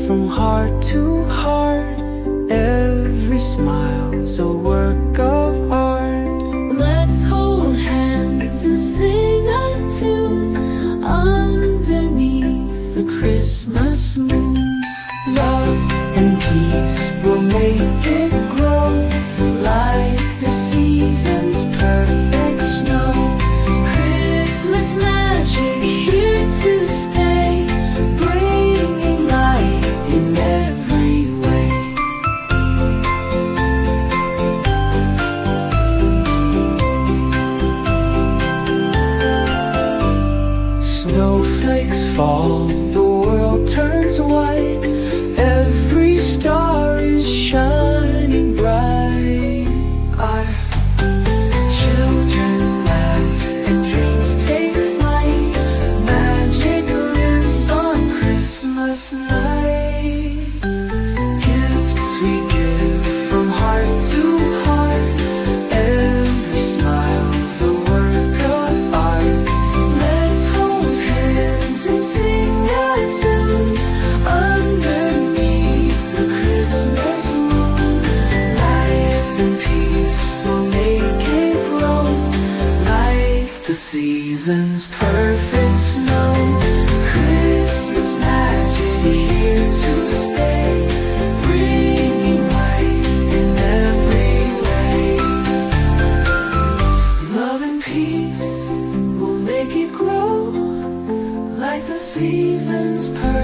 from heart to heart. Every smile's a work of art. Let's hold hands and sing a tune underneath the Christmas moon. Love and peace will make it grow like the season's perfect snow. Christmas magic here to stay, bringing light in every way. Snowflakes fall, the world turns white. Every star is shining bright. Our children laugh and dreams take flight. Magic lives on Christmas night. Gifts we give from heart to heart. Every smile's a work of art. Let's hold hands and sing a tune underneath the Christmas moon. Light and peace will make it grow like the season's perfect snow. Christmas magic here to stay, bringing light in every way. Love and peace will make it grow like the season's perfect